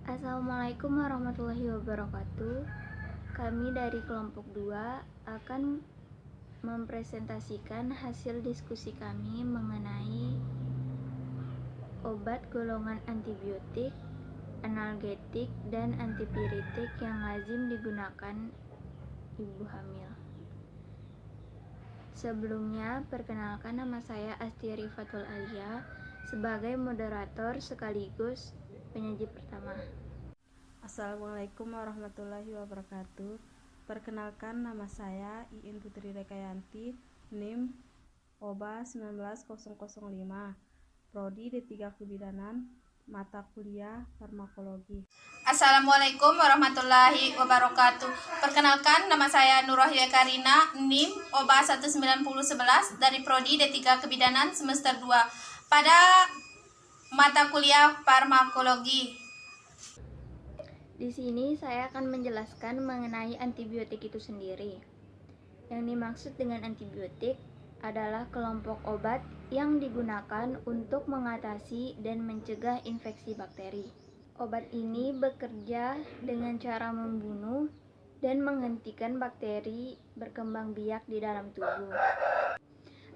Assalamualaikum warahmatullahi wabarakatuh. Kami dari kelompok 2 akan mempresentasikan hasil diskusi kami mengenai obat golongan antibiotik, analgetik, dan antipiretik yang lazim digunakan ibu hamil. Sebelumnya, perkenalkan, nama saya Asti Rifatul Alia sebagai moderator sekaligus penyaji pertama. Assalamualaikum warahmatullahi wabarakatuh. Perkenalkan, nama saya Iin Putri Dekayanti, NIM OBA 19005, Prodi D3 Kebidanan, mata kuliah Farmakologi. Assalamualaikum warahmatullahi wabarakatuh. Perkenalkan, nama saya Nurahya Karina, NIM OBA 19011 dari Prodi D3 Kebidanan semester 2 pada mata kuliah Farmakologi. Di sini saya akan menjelaskan mengenai antibiotik itu sendiri. Yang dimaksud dengan antibiotik adalah kelompok obat yang digunakan untuk mengatasi dan mencegah infeksi bakteri. Obat ini bekerja dengan cara membunuh dan menghentikan bakteri berkembang biak di dalam tubuh.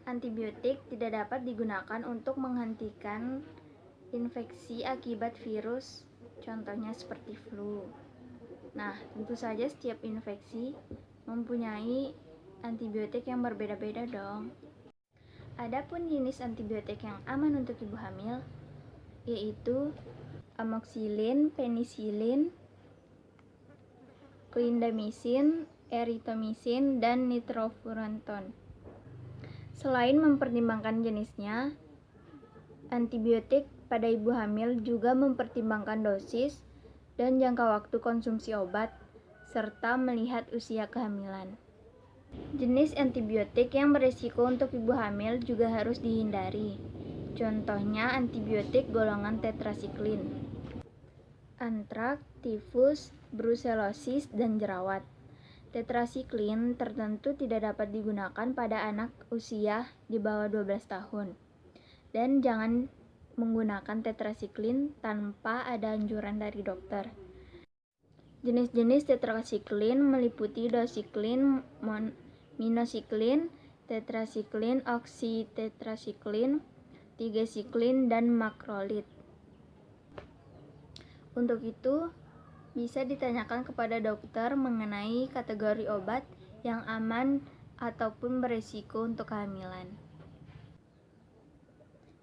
Antibiotik tidak dapat digunakan untuk menghentikan infeksi akibat virus, contohnya seperti flu. Nah, tentu saja setiap infeksi mempunyai antibiotik yang berbeda-beda dong. Adapun jenis antibiotik yang aman untuk ibu hamil yaitu amoxicillin, penicillin, clindamycin, erythromycin, dan nitrofuranton. Selain mempertimbangkan jenisnya, antibiotik pada ibu hamil juga mempertimbangkan dosis dan jangka waktu konsumsi obat, serta melihat usia kehamilan. Jenis antibiotik yang berisiko untuk ibu hamil juga harus dihindari. Contohnya antibiotik golongan tetrasiklin, antrak, tifus, brusellosis, dan jerawat. Tetrasiklin tertentu tidak dapat digunakan pada anak usia di bawah 12 tahun. Dan jangan menggunakan tetrasiklin tanpa ada anjuran dari dokter. Jenis-jenis tetrasiklin meliputi dosiklin, minosiklin, tetrasiklin, oksitetrasiklin, tigesiklin, dan makrolid. Untuk itu, bisa ditanyakan kepada dokter mengenai kategori obat yang aman ataupun berisiko untuk kehamilan.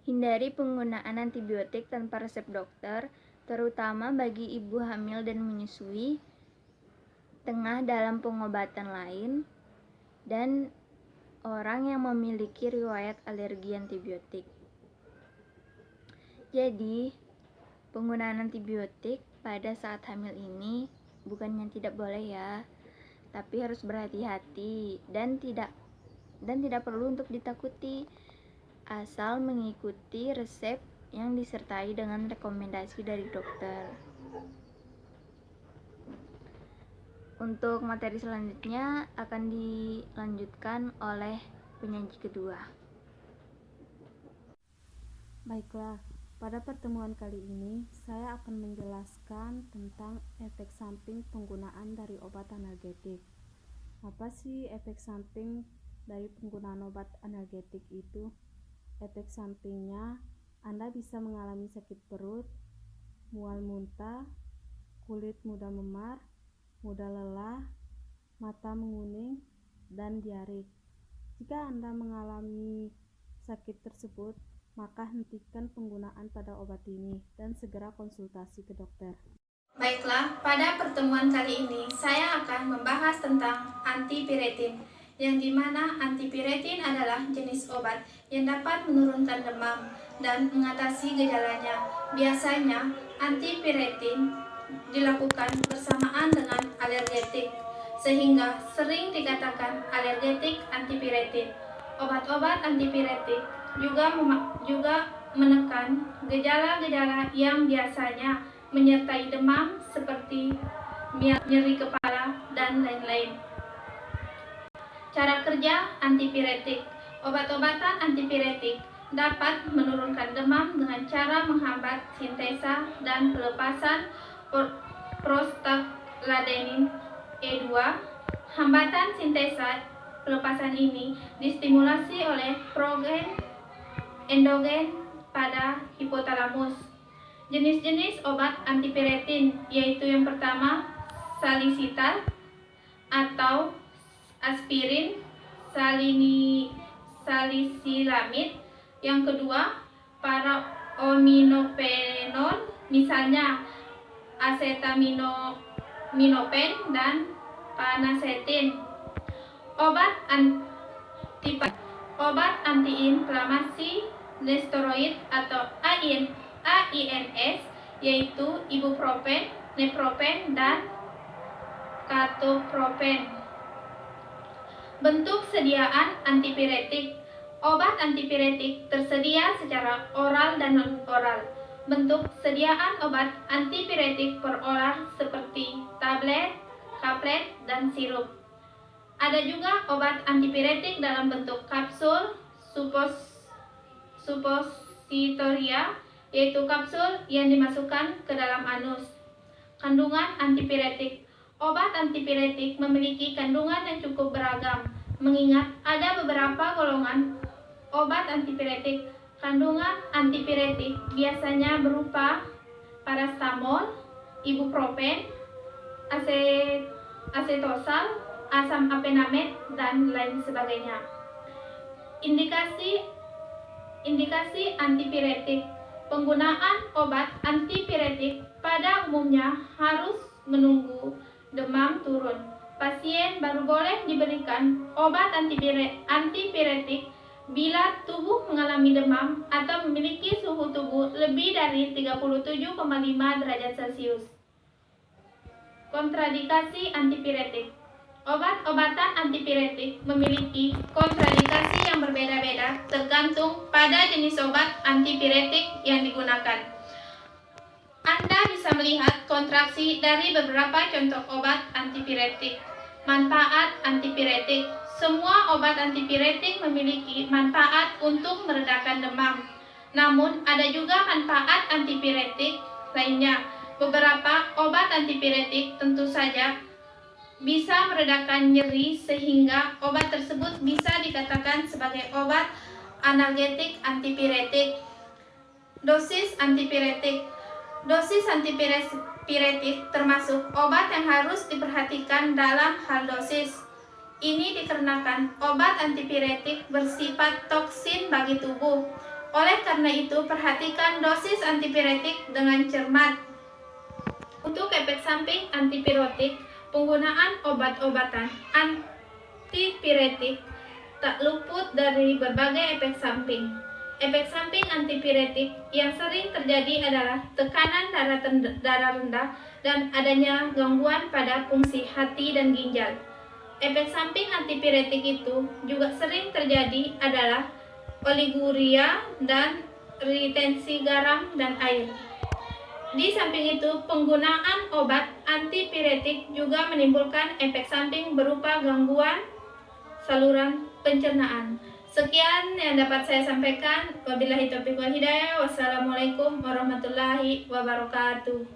Hindari penggunaan antibiotik tanpa resep dokter, terutama bagi ibu hamil dan menyusui, tengah dalam pengobatan lain, dan orang yang memiliki riwayat alergi antibiotik. Jadi, penggunaan antibiotik pada saat hamil ini bukannya tidak boleh ya, tapi harus berhati-hati dan tidak perlu untuk ditakuti, asal mengikuti resep yang disertai dengan rekomendasi dari dokter. Untuk materi selanjutnya akan dilanjutkan oleh penyaji kedua. Baiklah, pada pertemuan kali ini saya akan menjelaskan tentang efek samping penggunaan dari obat analgetik. Apa sih efek samping dari penggunaan obat analgetik itu? Efek sampingnya, Anda bisa mengalami sakit perut, mual muntah, kulit mudah memar, mudah lelah, mata menguning, dan diare. Jika Anda mengalami sakit tersebut, maka hentikan penggunaan pada obat ini dan segera konsultasi ke dokter. Baiklah, pada pertemuan kali ini saya akan membahas tentang antipiretin, yang dimana antipiretin adalah jenis obat yang dapat menurunkan demam dan mengatasi gejalanya. Biasanya antipiretin dilakukan bersamaan dengan alergetik, sehingga sering dikatakan alergetik antipiretin. Obat-obat antipiretik juga menekan gejala-gejala yang biasanya menyertai demam seperti nyeri kepala dan lain-lain. Cara kerja antipiretik. Obat-obatan antipiretik dapat menurunkan demam dengan cara menghambat sintesa dan pelepasan prostaglandin E2. Hambatan sintesa pelepasan ini distimulasi oleh progen endogen pada hipotalamus. Jenis-jenis obat antipiretin yaitu yang pertama salicital atau aspirin salicilamid, yang kedua paraominophenol misalnya acetaminophen dan panacetin. Obat antiinflamasi nesteroid atau AINS yaitu ibuprofen, neprofen, dan ketoprofen. Bentuk sediaan antipiretik. Obat antipiretik tersedia secara oral dan non-oral. Bentuk sediaan obat antipiretik per oral seperti tablet, kaplet, dan sirup. Ada juga obat antipiretik dalam bentuk kapsul, suppositoria, yaitu kapsul yang dimasukkan ke dalam anus. Kandungan antipiretik. Obat antipiretik memiliki kandungan yang cukup beragam, mengingat ada beberapa golongan obat antipiretik. Kandungan antipiretik biasanya berupa parastamol, ibuprofen, asetosal, asam apenamid, dan lain sebagainya. Indikasi antipiretik. Penggunaan obat antipiretik pada umumnya harus menunggu demam turun. Pasien baru boleh diberikan obat antipiretik bila tubuh mengalami demam atau memiliki suhu tubuh lebih dari 37,5 derajat Celcius. Kontraindikasi antipiretik. Obat-obatan antipiretik memiliki kontraindikasi yang berbeda-beda tergantung pada jenis obat antipiretik yang digunakan. Anda bisa melihat kontraksi dari beberapa contoh obat antipiretik. Manfaat antipiretik. Semua obat antipiretik memiliki manfaat untuk meredakan demam. Namun, ada juga manfaat antipiretik lainnya. Beberapa obat antipiretik tentu saja bisa meredakan nyeri sehingga obat tersebut bisa dikatakan sebagai obat analgetik antipiretik. Dosis antipiretik. Dosis antipiretik termasuk obat yang harus diperhatikan dalam hal dosis. Ini dikarenakan obat antipiretik bersifat toksin bagi tubuh. Oleh karena itu, perhatikan dosis antipiretik dengan cermat. Untuk efek samping antipiretik, penggunaan obat-obatan antipiretik tak luput dari berbagai efek samping. Efek samping antipiretik yang sering terjadi adalah tekanan darah rendah dan adanya gangguan pada fungsi hati dan ginjal. Efek samping antipiretik itu juga sering terjadi adalah oliguria dan retensi garam dan air. Di samping itu, penggunaan obat antipiretik juga menimbulkan efek samping berupa gangguan saluran pencernaan. Sekian yang dapat saya sampaikan. Wabillahi taufiq wal hidayah. Wassalamualaikum warahmatullahi wabarakatuh.